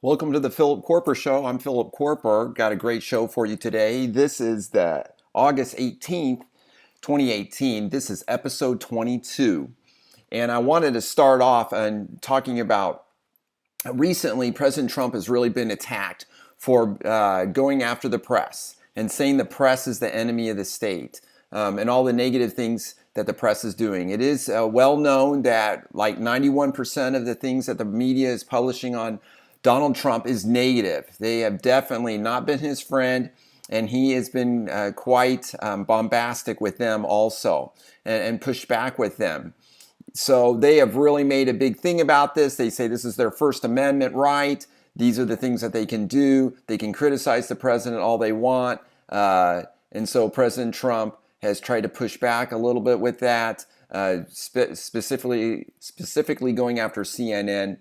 Welcome to the Philip Koerper Show. I'm Philip Koerper. Got a great show for you today. This is the August 18th, 2018. This is episode 22. And I wanted to start off and talking about recently President Trump has really been attacked for going after the press and saying the press is the enemy of the state and all the negative things that the press is doing. It is well known that like 91% of the things that the media is publishing on Donald Trump is negative. They have definitely not been his friend, and he has been quite bombastic with them also and pushed back with them. So they have really made a big thing about this. They say this is their First Amendment right. These are the things that they can do. They can criticize the president all they want. And so President Trump has tried to push back a little bit with that, specifically going after CNN,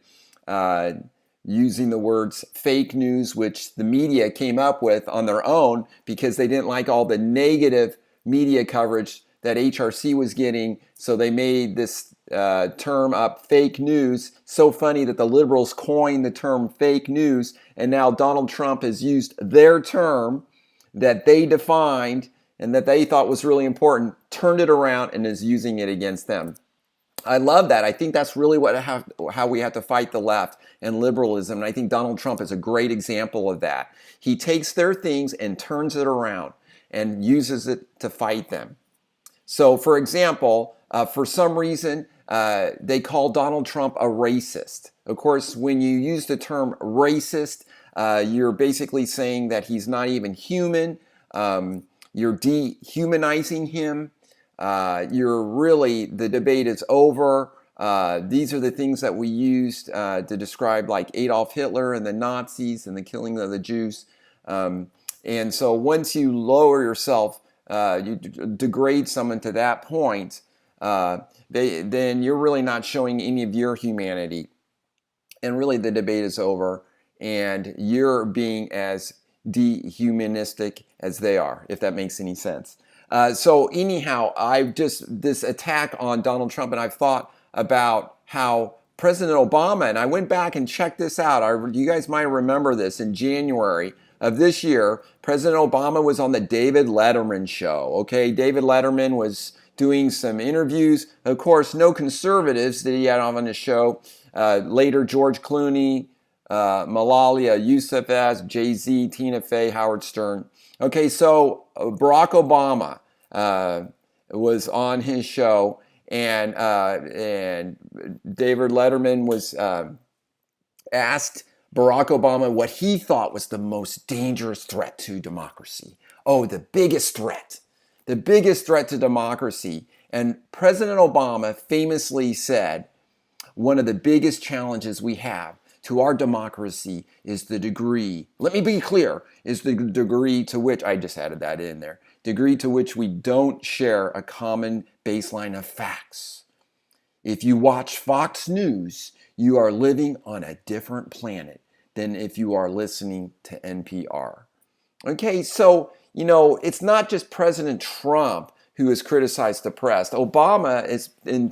using the words fake news, which the media came up with on their own because they didn't like all the negative media coverage that HRC was getting. So they made this term up, fake news. So funny that the liberals coined the term fake news, and now Donald Trump has used their term that they defined and that they thought was really important, turned it around and is using it against them. I love that. I think that's really how we have to fight the left and liberalism. And I think Donald Trump is a great example of that. He takes their things and turns it around and uses it to fight them. So, for example, for some reason, they call Donald Trump a racist. Of course, when you use the term racist, you're basically saying that he's not even human. You're dehumanizing him. The debate is over. These are the things that we used to describe like Adolf Hitler and the Nazis and the killing of the Jews. And so once you lower yourself, you degrade someone to that point, then you're really not showing any of your humanity. And really the debate is over and you're being as dehumanistic as they are, if that makes any sense. So anyhow, this attack on Donald Trump, and I've thought about how President Obama, and I went back and checked this out. You guys might remember this in January of this year. President Obama was on the David Letterman show. Okay, David Letterman was doing some interviews. Of course, no conservatives that he had on his show. Later, George Clooney, Malala Yousafzai, Jay-Z, Tina Fey, Howard Stern. Okay, so Barack Obama was on his show, and David Letterman was asked Barack Obama what he thought was the most dangerous threat to democracy. Oh, the biggest threat to democracy. And President Obama famously said, one of the biggest challenges we have to our democracy is the degree, let me be clear, is the degree to which, I just added that in there, degree to which we don't share a common baseline of facts. If you watch Fox News, you are living on a different planet than if you are listening to NPR. Okay, so, it's not just President Trump who has criticized the press. Obama has been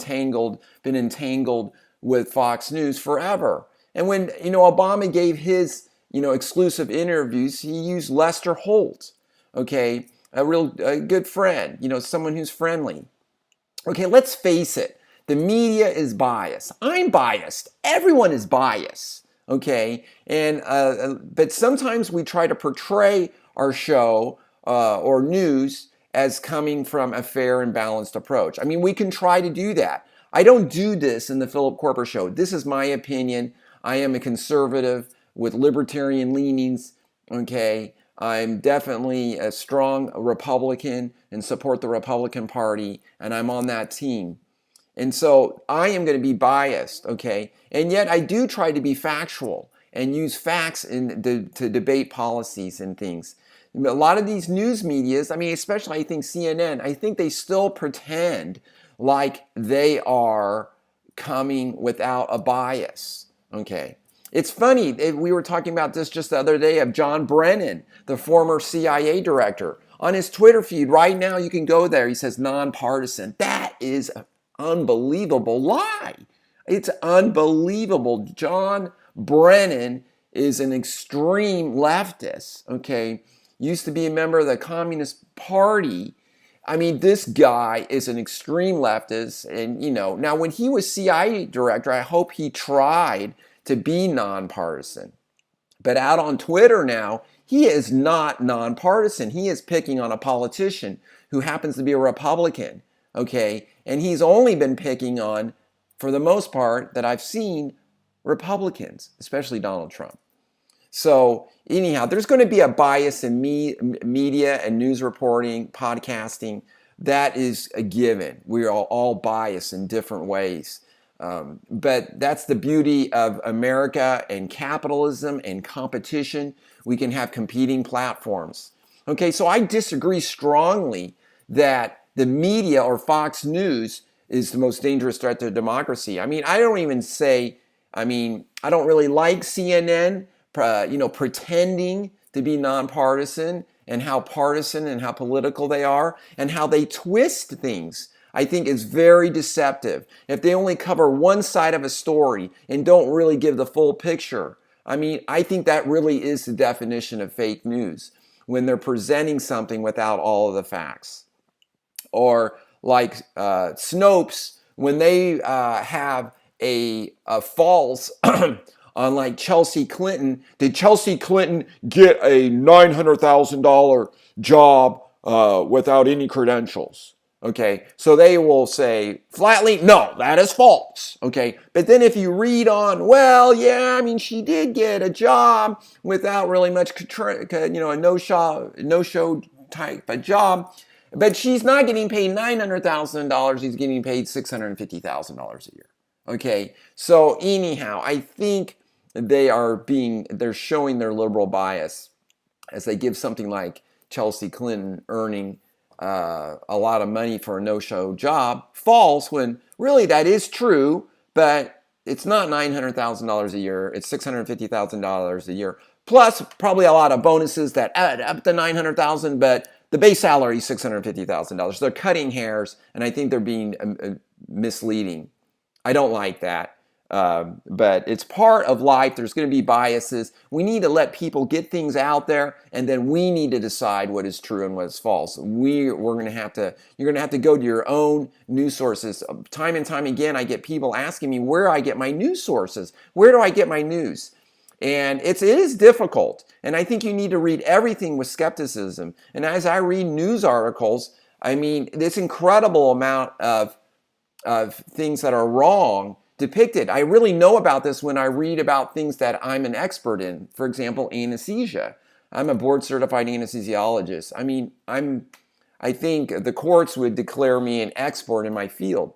entangled with Fox News forever. And when, Obama gave his, exclusive interviews, he used Lester Holt, okay, a good friend, someone who's friendly. Okay, let's face it. The media is biased. I'm biased. Everyone is biased, okay? And but sometimes we try to portray our show or news as coming from a fair and balanced approach. I mean, we can try to do that. I don't do this in the Philip Koerper Show. This is my opinion. I am a conservative with libertarian leanings, okay? I'm definitely a strong Republican and support the Republican Party, and I'm on that team. And so I am going to be biased, okay? And yet I do try to be factual and use facts to debate policies and things. A lot of these news medias, especially I think CNN, I think they still pretend like they are coming without a bias. Okay. It's funny, we were talking about this just the other day of John Brennan, the former CIA director. On his Twitter feed right now, you can go there. He says nonpartisan. That is an unbelievable lie. It's unbelievable. John Brennan is an extreme leftist, okay? Used to be a member of the Communist Party. I mean, this guy is an extreme leftist. And, now when he was CIA director, I hope he tried to be nonpartisan. But out on Twitter now, he is not nonpartisan. He is picking on a politician who happens to be a Republican, okay? And he's only been picking on, for the most part, that I've seen, Republicans, especially Donald Trump. So anyhow, there's going to be a bias in media and news reporting, podcasting. That is a given. We are all biased in different ways. But that's the beauty of America and capitalism and competition. We can have competing platforms. Okay, so I disagree strongly that the media or Fox News is the most dangerous threat to democracy. I mean, I don't really like CNN, pretending to be nonpartisan and how partisan and how political they are and how they twist things. I think is very deceptive. If they only cover one side of a story and don't really give the full picture, I think that really is the definition of fake news, when they're presenting something without all of the facts. Or like Snopes, when they have a false on like Chelsea Clinton. Did Chelsea Clinton get a $900,000 job without any credentials? Okay, so they will say flatly, no, that is false. Okay, but then if you read on, well, yeah, she did get a job without really much, a no-show type of job, but she's not getting paid $900,000. She's getting paid $650,000 a year. Okay, so anyhow, I think they're showing their liberal bias as they give something like Chelsea Clinton earning a lot of money for a no-show job false, when really that is true, but it's not $900,000 a year. It's $650,000 a year, plus probably a lot of bonuses that add up to $900,000, but the base salary is $650,000. They're cutting hairs, and I think they're being misleading. I don't like that. But it's part of life. There's going to be biases. We need to let people get things out there, and then we need to decide what is true and what is false. You're going to have to go to your own news sources. Time and time again, I get people asking me where I get my news sources. Where do I get my news? And it is difficult. And I think you need to read everything with skepticism. And as I read news articles, this incredible amount of things that are wrong depicted. I really know about this when I read about things that I'm an expert in. For example, anesthesia. I'm a board certified anesthesiologist. I think the courts would declare me an expert in my field.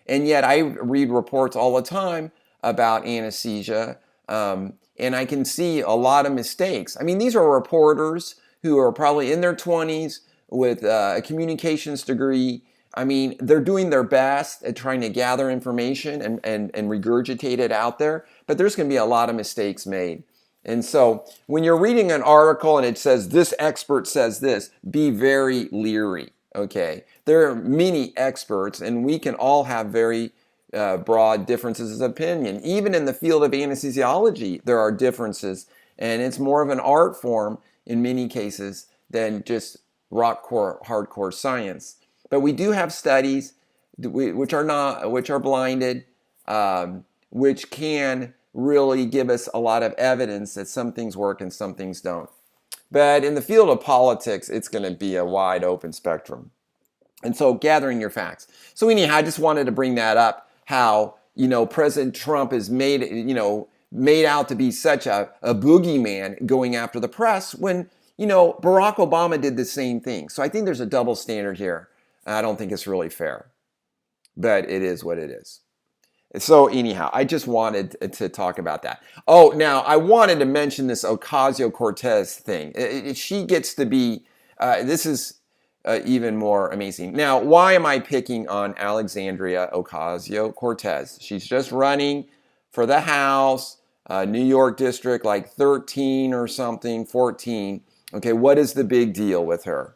And yet I read reports all the time about anesthesia, and I can see a lot of mistakes. These are reporters who are probably in their 20s with a communications degree. They're doing their best at trying to gather information and regurgitate it out there, but there's going to be a lot of mistakes made. And so when you're reading an article and it says, this expert says this, be very leery, okay? There are many experts, and we can all have very broad differences of opinion. Even in the field of anesthesiology, there are differences, and it's more of an art form in many cases than just hardcore science. But we do have studies which are blinded, which can really give us a lot of evidence that some things work and some things don't. But in the field of politics, it's going to be a wide open spectrum. And so gathering your facts. So anyhow, I just wanted to bring that up, how, President Trump is made out to be such a boogeyman going after the press when, Barack Obama did the same thing. So I think there's a double standard here. I don't think it's really fair, but it is what it is. So anyhow, I just wanted to talk about that. Oh, now I wanted to mention this Ocasio-Cortez thing. She gets to be, this is even more amazing. Now, why am I picking on Alexandria Ocasio-Cortez? She's just running for the House, New York District, like 13 or something, 14. Okay, what is the big deal with her?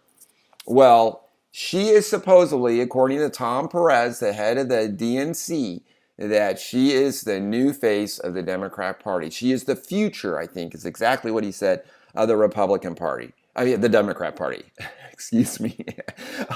Well, she is supposedly, according to Tom Perez, the head of the DNC, that she is the new face of the Democrat Party. She is the future, I think, is exactly what he said, of the Republican Party. I mean, the Democrat Party. Excuse me.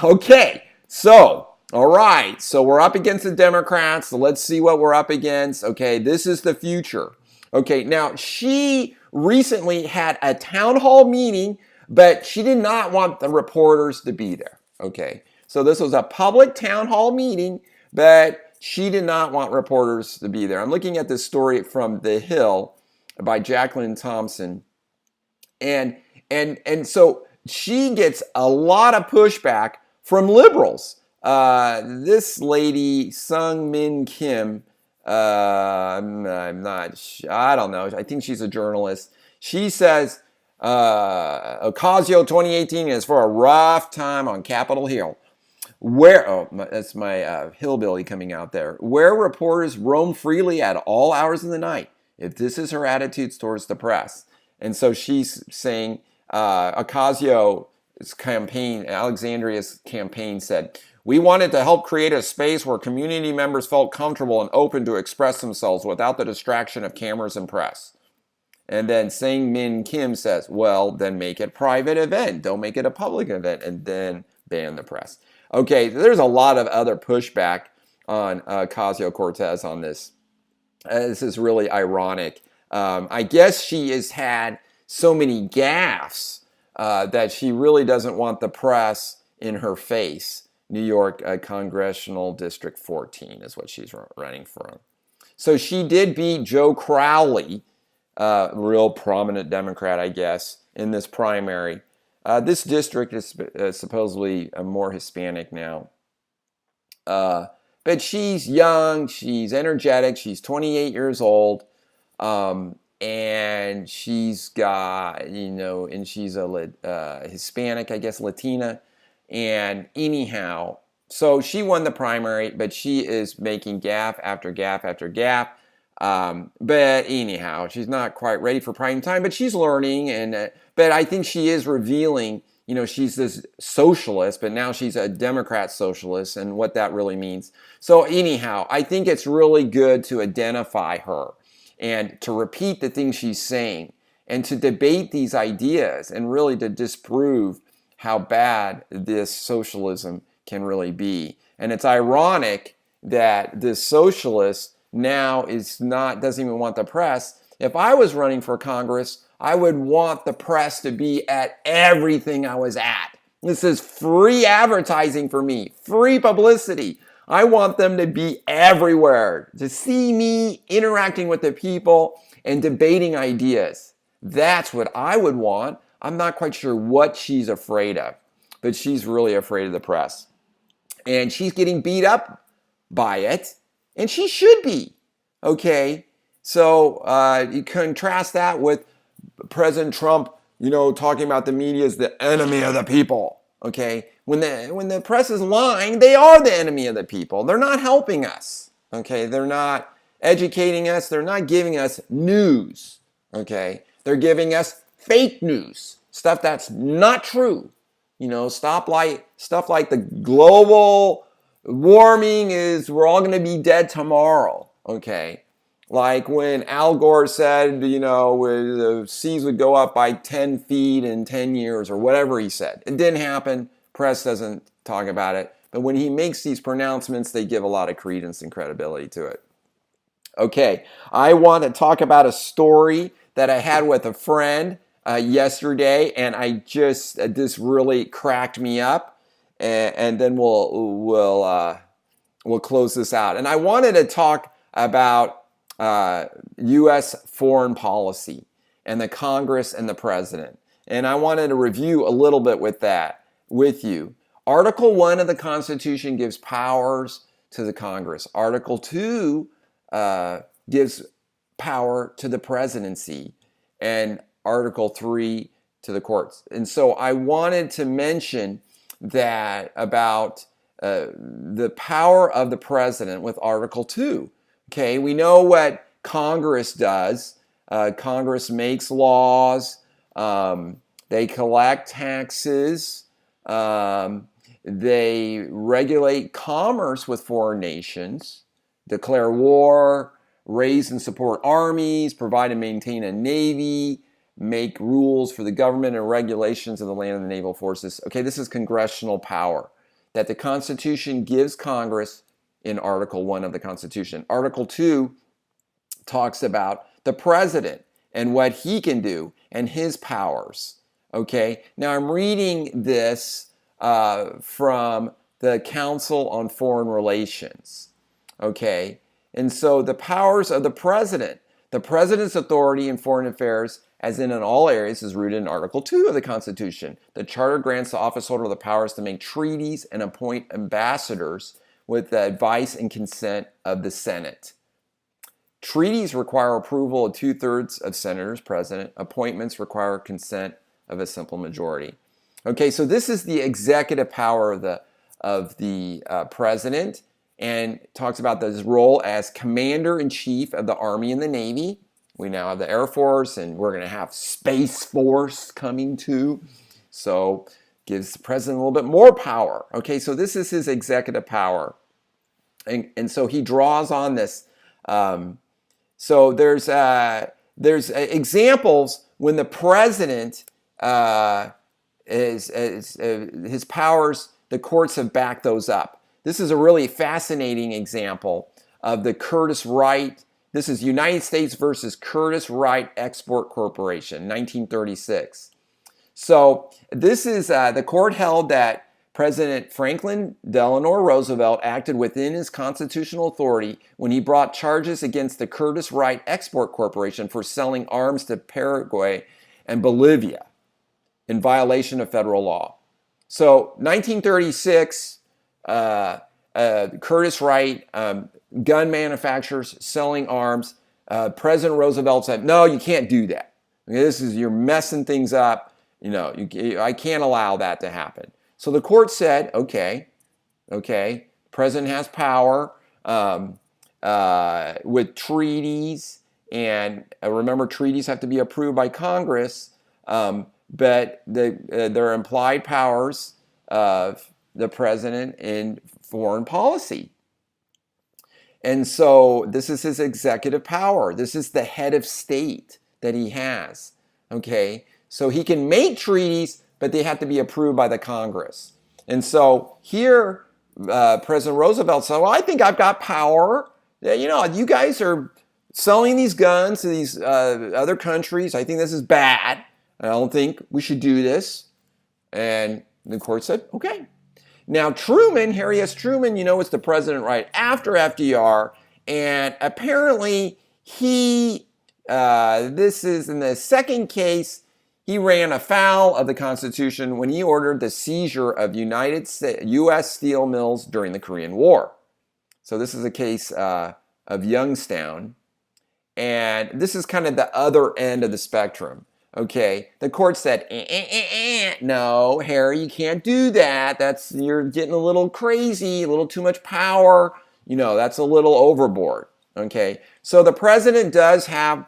Okay, so, all right. So we're up against the Democrats. So let's see what we're up against. Okay, this is the future. Okay, now she recently had a town hall meeting, but she did not want the reporters to be there. Okay, so this was a public town hall meeting, but she did not want reporters to be there. I'm looking at this story from The Hill by Jacqueline Thompson. And so she gets a lot of pushback from liberals. This lady, Sung Min Kim, I'm not, I don't know. I think she's a journalist. She says, Ocasio 2018 is for a rough time on Capitol Hill. That's my hillbilly coming out there. Where reporters roam freely at all hours of the night. If this is her attitudes towards the press. And so she's saying Ocasio's campaign, Alexandria's campaign said, we wanted to help create a space where community members felt comfortable and open to express themselves without the distraction of cameras and press. And then Sang Min Kim says, well, then make it a private event. Don't make it a public event. And then ban the press. Okay, there's a lot of other pushback on Ocasio-Cortez on this. This is really ironic. I guess she has had so many gaffes that she really doesn't want the press in her face. New York Congressional District 14 is what she's running for. So she did beat Joe Crowley, real prominent Democrat, I guess, in this primary. This district is supposedly more Hispanic now. But she's young, she's energetic, she's 28 years old, and she's got, and she's a Hispanic, I guess, Latina. And anyhow, so she won the primary, but she is making gaffe after gaffe after gaffe. But anyhow, she's not quite ready for prime time, but she's learning. But I think she is revealing, she's this socialist, but now she's a Democrat socialist and what that really means. So anyhow, I think it's really good to identify her and to repeat the things she's saying and to debate these ideas and really to disprove how bad this socialism can really be. And it's ironic that this socialist now doesn't even want the press. If I was running for Congress, I would want the press to be at everything I was at. This is free advertising for me, free publicity. I want them to be everywhere, to see me interacting with the people and debating ideas. That's what I would want. I'm not quite sure what she's afraid of, but she's really afraid of the press. And she's getting beat up by it, and she should be. Okay, so you contrast that with President Trump, talking about the media as the enemy of the people. Okay, when the press is lying, they are the enemy of the people. They're not helping us. Okay, they're not educating us. They're not giving us news. Okay, they're giving us fake news, stuff that's not true. Stuff like the global warming we're all going to be dead tomorrow. Okay, like when Al Gore said, the seas would go up by 10 feet in 10 years or whatever he said. It didn't happen. Press doesn't talk about it. But when he makes these pronouncements, they give a lot of credence and credibility to it. Okay, I want to talk about a story that I had with a friend yesterday, and this really cracked me up, and then we'll close this out. And I wanted to talk about U.S. foreign policy and the Congress and the president, and I wanted to review a little bit with you. Article 1 of the Constitution gives powers to the Congress. Article 2 gives power to the presidency, and Article 3 to the courts. And so I wanted to mention that about the power of the president with Article 2. Okay, we know what Congress does. Congress makes laws. They collect taxes. They regulate commerce with foreign nations. declare war, raise and support armies, provide and maintain a navy, make rules for the government and regulations of the land and the naval forces. Okay, this is congressional power that the Constitution gives Congress in Article 1 of the Constitution. Article 2 talks about the president and what he can do and his powers. Okay, now I'm reading this from the Council on Foreign Relations. Okay, and so the powers of the president's authority in foreign affairs, as in all areas, is rooted in Article 2 of the Constitution. The Charter grants the officeholder the powers to make treaties and appoint ambassadors with the advice and consent of the Senate. Treaties require approval of 2/3 of senators present. Appointments require consent of a simple majority. Okay, so this is the executive power of the president, and talks about his role as commander-in-chief of the Army and the Navy. We now have the Air Force, and we're going to have Space Force coming too. So gives the president a little bit more power. Okay, so this is his executive power. And so he draws on this. So there's examples when the president his powers, the courts have backed those up. This is a really fascinating example of the Curtiss Wright. This is United States versus Curtiss Wright Export Corporation, 1936. So this is the court held that President Franklin Delano Roosevelt acted within his constitutional authority when he brought charges against the Curtiss Wright Export Corporation for selling arms to Paraguay and Bolivia in violation of federal law. So 1936, Curtiss Wright, gun manufacturers selling arms. President Roosevelt said, "No, you can't do that. You're messing things up. I can't allow that to happen." So the court said, okay, president has power with treaties, and remember, treaties have to be approved by Congress, but there are implied powers of the president in foreign policy. And so this is his executive power. This is the head of state that he has, okay? So he can make treaties, but they have to be approved by the Congress. And so here, President Roosevelt said, "Well, I think I've got power. You guys are selling these guns to these other countries. I think this is bad. I don't think we should do this." And the court said, okay. Now Truman, Harry S. Truman, was the president right after FDR. And apparently this is in the second case, he ran afoul of the Constitution when he ordered the seizure of U.S. steel mills during the Korean War. So this is a case of Youngstown. And this is kind of the other end of the spectrum. Okay, the court said, no, Harry, you can't do that. You're getting a little crazy, a little too much power. That's a little overboard. Okay, so the president does have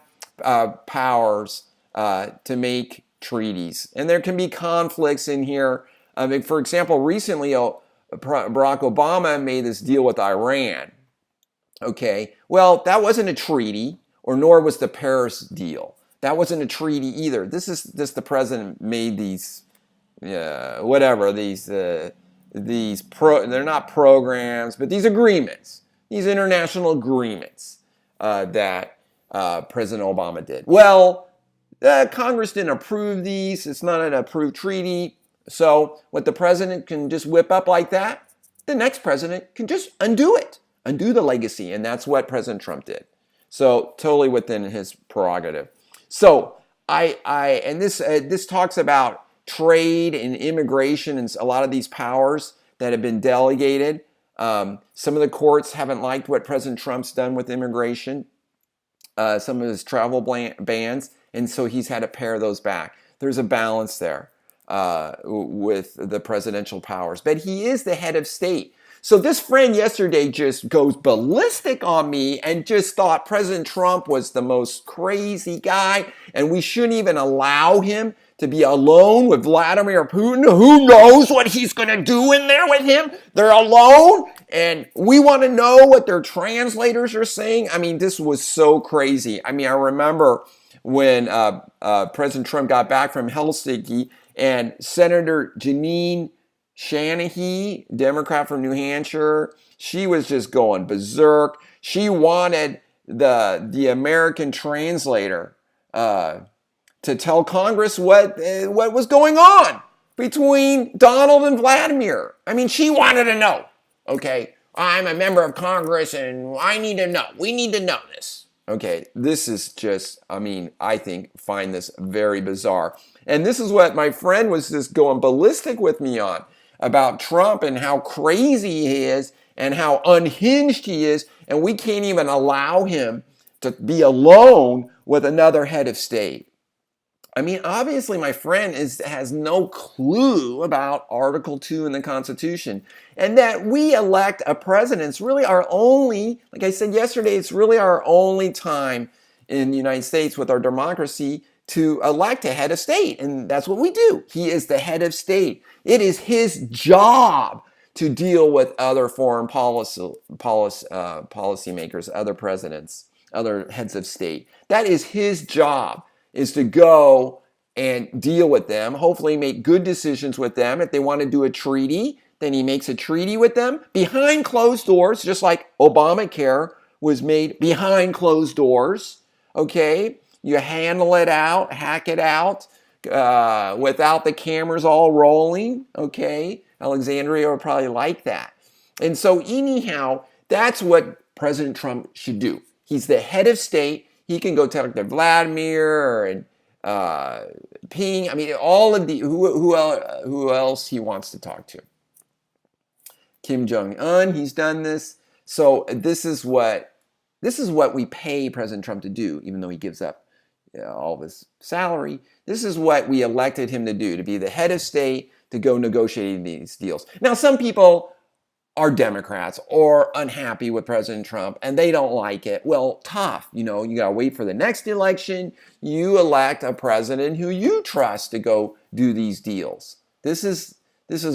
powers to make treaties, and there can be conflicts in here. For example, recently Barack Obama made this deal with Iran. Okay, well, that wasn't a treaty, or nor was the Paris deal. That wasn't a treaty either. This is just the president made these, they're not programs, but these agreements, these international agreements that President Obama did. Well, Congress didn't approve these. It's not an approved treaty. So what the president can just whip up like that, the next president can just undo it, undo the legacy. And that's what President Trump did. So totally within his prerogative. So this talks about trade and immigration and a lot of these powers that have been delegated. Some of the courts haven't liked what President Trump's done with immigration, some of his travel bans, and so he's had to pare those back. There's a balance there with the presidential powers, but he is the head of state. So this friend yesterday just goes ballistic on me and just thought President Trump was the most crazy guy and we shouldn't even allow him to be alone with Vladimir Putin. Who knows what he's going to do in there with him? They're alone and we want to know what their translators are saying. I mean, this was so crazy. I mean, I remember when President Trump got back from Helsinki and Senator Janine Shanahy, Democrat from New Hampshire, she was just going berserk. She wanted the American translator to tell Congress what was going on between Donald and Vladimir. I mean, she wanted to know. Okay, I'm a member of Congress and I need to know. We need to know this. Okay, this is just, I mean, I find this very bizarre. And this is what my friend was just going ballistic with me on about Trump and how crazy he is and how unhinged he is. And we can't even allow him to be alone with another head of state. I mean, obviously, my friend has no clue about Article 2 in the Constitution. And that we elect a president. It's really our only, like I said yesterday, it's really our only time in the United States with our democracy to elect a head of state. And that's what we do. He is the head of state. It is his job to deal with other foreign policymakers, other presidents, other heads of state. That is his job, is to go and deal with them, hopefully make good decisions with them. If they want to do a treaty, then he makes a treaty with them behind closed doors, just like Obamacare was made behind closed doors. Okay, you handle it out, hack it out without the cameras all rolling. Okay, Alexandria would probably like that. And so anyhow, that's what President Trump should do. He's the head of state. He can go talk to Vladimir and Ping. I mean, all of the who else he wants to talk to. Kim Jong-un, he's done this. So this is what we pay President Trump to do, even though he gives up all of his salary. This is what we elected him to do, to be the head of state, to go negotiating these deals. Now, some people are Democrats or unhappy with President Trump and they don't like it. Well, tough. You got to wait for the next election. You elect a president who you trust to go do these deals. This is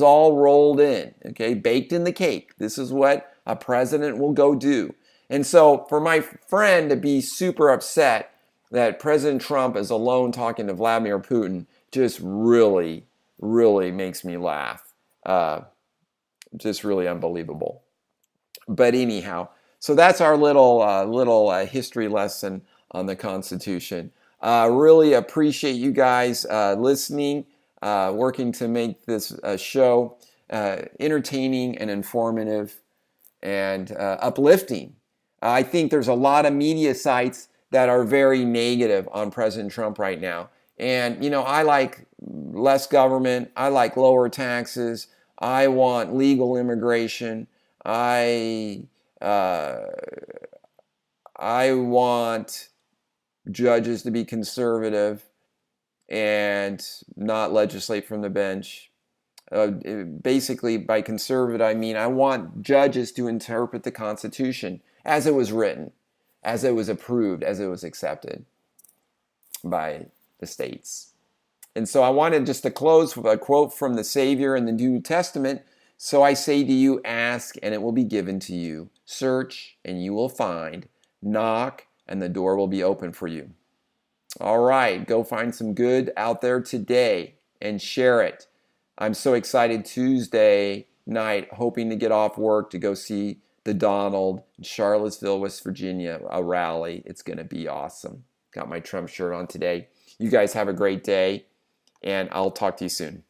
all rolled in, okay, baked in the cake. This is what a president will go do. And so for my friend to be super upset that President Trump is alone talking to Vladimir Putin just really, really makes me laugh. Just really unbelievable. But anyhow, so that's our little history lesson on the Constitution. Really appreciate you guys listening, working to make this show entertaining and informative and uplifting. I think there's a lot of media sites that are very negative on President Trump right now. And, I like less government. I like lower taxes. I want legal immigration. I want judges to be conservative and not legislate from the bench. Basically, by conservative, I mean I want judges to interpret the Constitution as it was written, as it was approved, as it was accepted by the states. And so I wanted just to close with a quote from the Savior in the New Testament. So I say to you, ask and it will be given to you. Search and you will find. Knock and the door will be open for you. All right, go find some good out there today and share it. I'm so excited Tuesday night, hoping to get off work to go see the Donald in Charlottesville, West Virginia, a rally. It's going to be awesome. Got my Trump shirt on today. You guys have a great day. And I'll talk to you soon.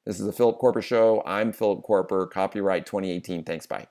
This is the Philip Koerper Show. I'm Philip Koerper, copyright 2018. Thanks, bye.